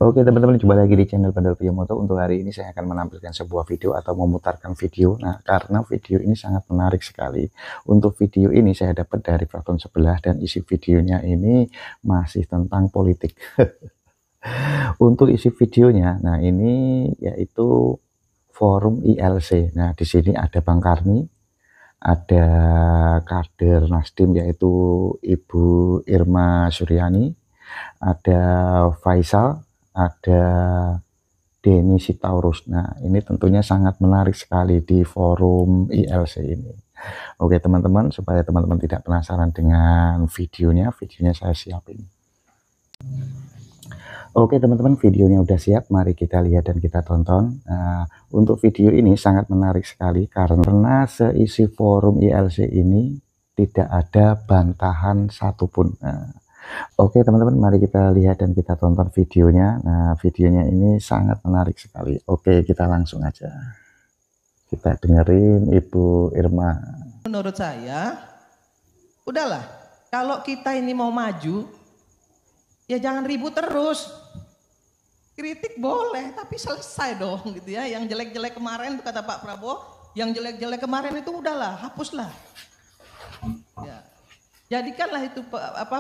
Oke teman-teman, jumpa lagi di channel Bandel Moto. Untuk hari ini saya akan menampilkan sebuah video atau memutarkan video. Nah, karena video ini sangat menarik sekali. Untuk video ini saya dapat dari platform sebelah dan isi videonya ini masih tentang politik. Untuk isi videonya, nah ini yaitu forum ILC. Nah, di sini ada Bang Karni, ada kader Nasdim yaitu Ibu Irma Suryani, ada Faisal, ada Denny Sitaurus. Nah, ini tentunya sangat menarik sekali di forum ILC ini. Oke teman-teman, supaya teman-teman tidak penasaran dengan videonya saya siapin. Oke teman-teman, videonya udah siap, mari kita lihat dan kita tonton. Nah, untuk video ini sangat menarik sekali karena seisi forum ILC ini tidak ada bantahan satupun. Nah, oke teman-teman, mari kita lihat dan kita tonton videonya. Nah, videonya ini sangat menarik sekali. Oke, kita langsung aja. Kita dengerin Ibu Irma. Menurut saya, udahlah, kalau kita ini mau maju, ya jangan ribut terus. Kritik boleh, tapi selesai dong gitu ya. Yang jelek-jelek kemarin, kata Pak Prabowo, yang jelek-jelek kemarin itu udahlah, hapuslah. Ya. Jadikanlah itu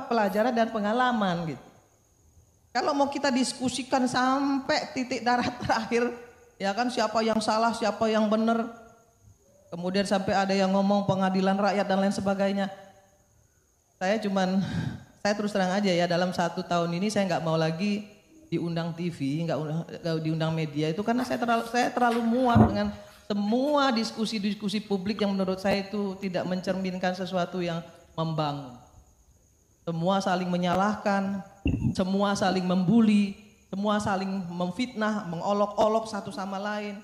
pelajaran dan pengalaman gitu. Kalau mau kita diskusikan sampai titik darah terakhir, ya kan siapa yang salah, siapa yang benar. Kemudian sampai ada yang ngomong pengadilan rakyat dan lain sebagainya. Saya terus terang aja ya, dalam 1 tahun ini saya nggak mau lagi diundang TV, nggak diundang media itu karena saya terlalu muak dengan semua diskusi-diskusi publik yang menurut saya itu tidak mencerminkan sesuatu yang membangun. Semua saling menyalahkan, semua saling membuli, semua saling memfitnah, mengolok-olok satu sama lain.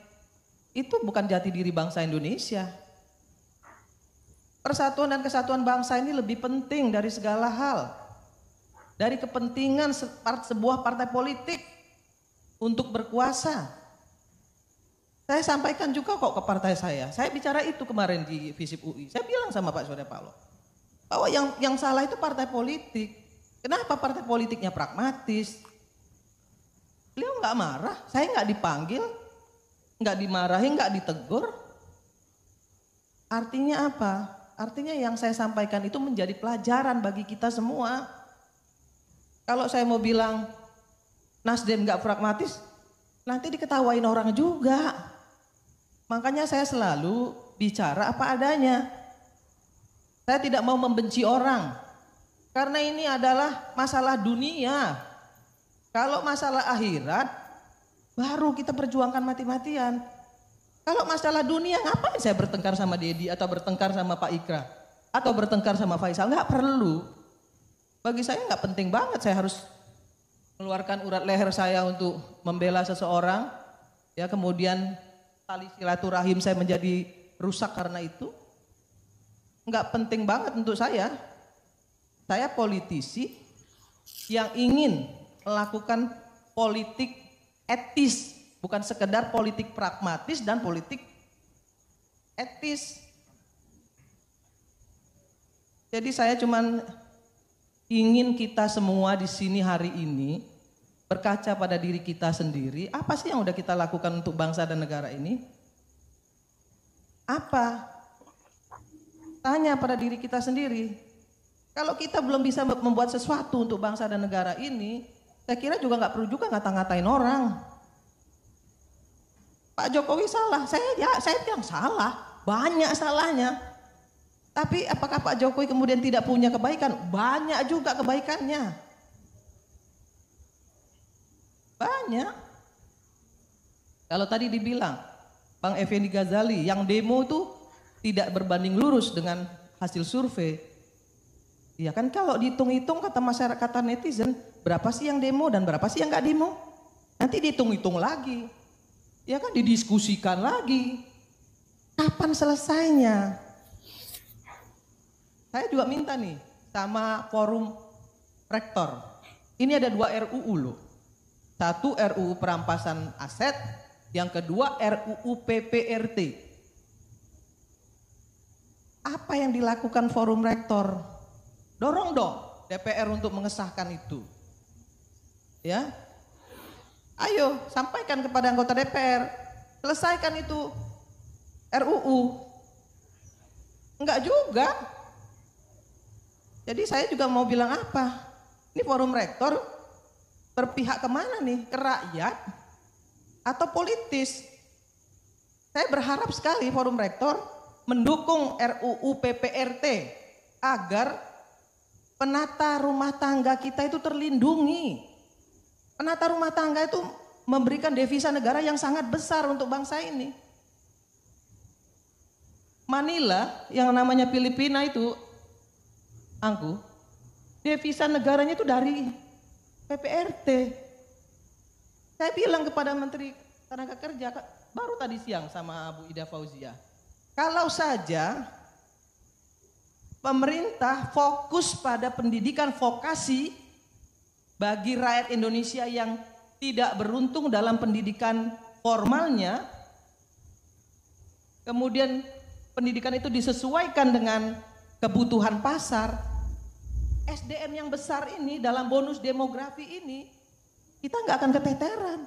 Itu bukan jati diri bangsa Indonesia. Persatuan dan kesatuan bangsa ini lebih penting dari segala hal. Dari kepentingan sebuah partai politik untuk berkuasa. Saya sampaikan juga kok ke partai saya. Saya bicara itu kemarin di Visip UI. Saya bilang sama Pak Surya Paloh bahwa yang salah itu partai politik. Kenapa partai politiknya pragmatis? Beliau nggak marah, saya nggak dipanggil, nggak dimarahin, nggak ditegur. Artinya apa? Artinya yang saya sampaikan itu menjadi pelajaran bagi kita semua. Kalau saya mau bilang Nasdem nggak pragmatis, nanti diketawain orang juga. Makanya saya selalu bicara apa adanya. Saya tidak mau membenci orang, karena ini adalah masalah dunia. Kalau masalah akhirat, baru kita perjuangkan mati-matian. Kalau masalah dunia, ngapain saya bertengkar sama Dedi atau bertengkar sama Pak Ikra atau bertengkar sama Faisal? Nggak perlu. Bagi saya nggak penting banget saya harus mengeluarkan urat leher saya untuk membela seseorang. Ya, kemudian tali silaturahim saya menjadi rusak karena itu. Nggak penting banget untuk saya. Saya politisi yang ingin melakukan politik etis, bukan sekedar politik pragmatis dan politik etis. Jadi saya cuman ingin kita semua di sini hari ini berkaca pada diri kita sendiri. Apa sih yang udah kita lakukan untuk bangsa dan negara ini? Apa? Tanya pada diri kita sendiri. Kalau kita belum bisa membuat sesuatu untuk bangsa dan negara ini, saya kira juga nggak perlu juga ngata-ngatain orang. Pak Jokowi salah, saya yang salah, banyak salahnya. Tapi apakah Pak Jokowi kemudian tidak punya kebaikan? Banyak juga kebaikannya. Banyak. Kalau tadi dibilang, Bang Effendi Ghazali, yang demo itu tidak berbanding lurus dengan hasil survei. Iya kan, kalau dihitung-hitung kata masyarakat, kata netizen, berapa sih yang demo dan berapa sih yang nggak demo? Nanti dihitung-hitung lagi. Ya kan, didiskusikan lagi. Kapan selesainya? Saya juga minta nih sama forum rektor. Ini ada 2 RUU loh. 1 RUU perampasan aset, yang kedua RUU PPRT. Apa yang dilakukan forum rektor? Dorong dong DPR untuk mengesahkan itu. Ya. Ayo sampaikan kepada anggota DPR, selesaikan itu RUU. Enggak juga. Jadi saya juga mau bilang apa? Ini forum rektor berpihak kemana nih? Ke rakyat atau politis? Saya berharap sekali forum rektor mendukung RUU PPRT agar penata rumah tangga kita itu terlindungi. Penata rumah tangga itu memberikan devisa negara yang sangat besar untuk bangsa ini. Manila yang namanya Filipina itu, Angku, devisa negaranya itu dari PPRT. Saya bilang kepada Menteri Tenaga Kerja, baru tadi siang sama Bu Ida Fauzia, kalau saja pemerintah fokus pada pendidikan vokasi bagi rakyat Indonesia yang tidak beruntung dalam pendidikan formalnya, kemudian pendidikan itu disesuaikan dengan kebutuhan pasar, SDM yang besar ini dalam bonus demografi ini, kita nggak akan keteteran.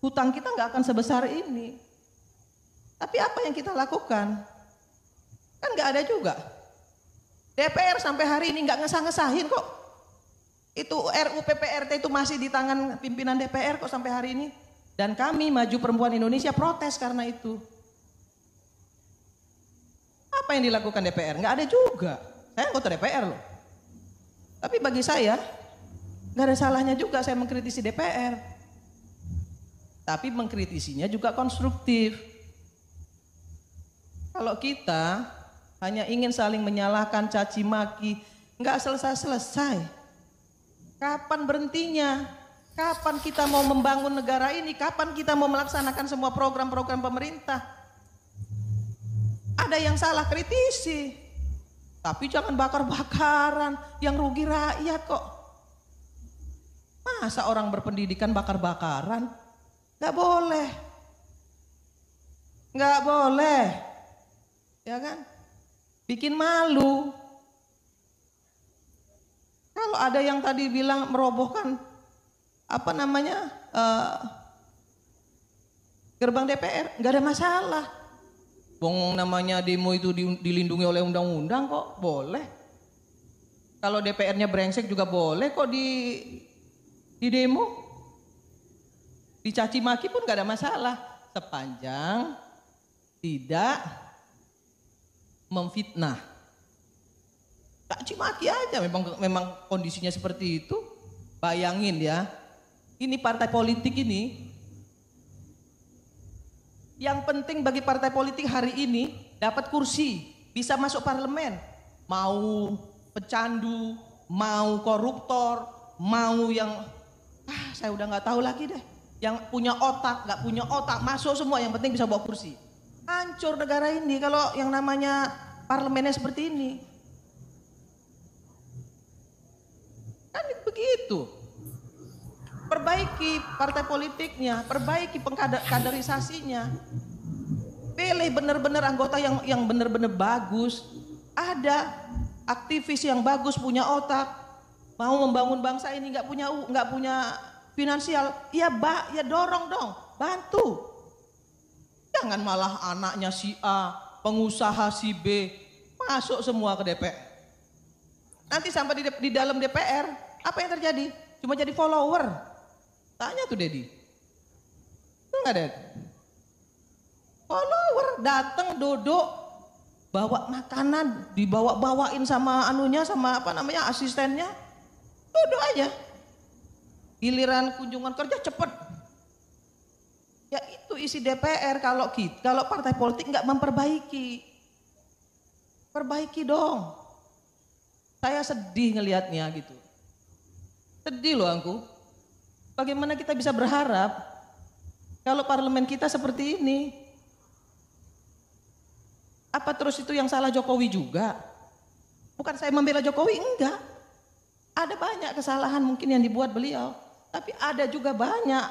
Hutang kita nggak akan sebesar ini. Tapi apa yang kita lakukan? Kan nggak ada juga. DPR sampai hari ini nggak ngesah-ngesahin kok. Itu RUU PPRT itu masih di tangan pimpinan DPR kok sampai hari ini. Dan kami Maju Perempuan Indonesia protes karena itu. Apa yang dilakukan DPR? Nggak ada juga. Saya anggota DPR loh. Tapi bagi saya, nggak ada salahnya juga saya mengkritisi DPR. Tapi mengkritisinya juga konstruktif. Kalau kita hanya ingin saling menyalahkan, caci maki, nggak selesai-selesai. Kapan berhentinya? Kapan kita mau membangun negara ini? Kapan kita mau melaksanakan semua program-program pemerintah? Ada yang salah, kritisi. Tapi jangan bakar-bakaran, yang rugi rakyat kok. Masa orang berpendidikan bakar-bakaran? Nggak boleh. Nggak boleh. Ya kan? Bikin malu. Kalau ada yang tadi bilang merobohkan gerbang DPR, nggak ada masalah. Bong namanya demo itu dilindungi oleh undang-undang kok, boleh. Kalau DPR-nya brengsek juga boleh kok di demo. Dicaci maki pun nggak ada masalah, sepanjang tidak memfitnah. Caci maki aja, memang kondisinya seperti itu. Bayangin ya, ini partai politik ini, yang penting bagi partai politik hari ini dapat kursi, bisa masuk parlemen. Mau pecandu, mau koruptor, mau yang saya udah nggak tahu lagi deh. Yang punya otak, nggak punya otak, masuk semua. Yang penting bisa bawa kursi. Hancur negara ini kalau yang namanya parlemennya seperti ini. Kan begitu. Perbaiki partai politiknya, perbaiki kaderisasinya. Pilih benar-benar anggota yang benar-benar bagus. Ada aktivis yang bagus, punya otak, mau membangun bangsa ini, nggak punya finansial, ya dorong dong, bantu. Jangan malah anaknya si A, pengusaha si B, masuk semua ke DPR. Nanti sampai di dalam DPR, apa yang terjadi? Cuma jadi follower. Tanya tuh Dedi. Itu nggak ada? Follower datang duduk, bawa makanan, dibawain sama sama asistennya, duduk aja. Giliran kunjungan kerja cepet. Ya itu isi DPR kalau partai politik nggak memperbaiki. Perbaiki dong. Saya sedih ngelihatnya gitu. Sedih loh Angku. Bagaimana kita bisa berharap kalau parlemen kita seperti ini? Apa terus itu yang salah Jokowi juga? Bukan saya membela Jokowi, enggak. Ada banyak kesalahan mungkin yang dibuat beliau. Tapi ada juga banyak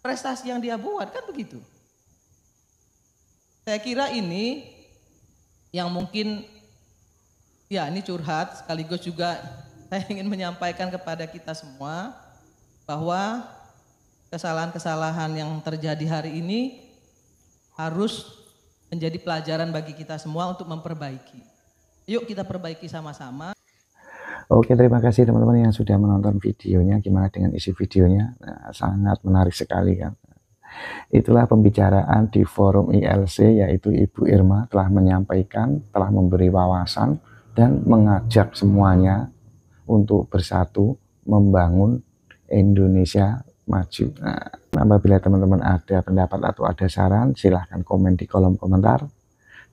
prestasi yang dia buat, kan begitu. Saya kira ini yang mungkin, ya ini curhat sekaligus juga saya ingin menyampaikan kepada kita semua. bahwa kesalahan-kesalahan yang terjadi hari ini harus menjadi pelajaran bagi kita semua untuk memperbaiki. Yuk kita perbaiki sama-sama. Oke, terima kasih teman-teman yang sudah menonton videonya. Gimana dengan isi videonya? Nah, sangat menarik sekali kan. Itulah pembicaraan di forum ILC, yaitu Ibu Irma telah menyampaikan, telah memberi wawasan dan mengajak semuanya untuk bersatu membangun Indonesia maju. Nah, apabila teman-teman ada pendapat atau ada saran, silahkan komen di kolom komentar.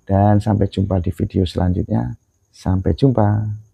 Dan sampai jumpa di video selanjutnya. Sampai jumpa.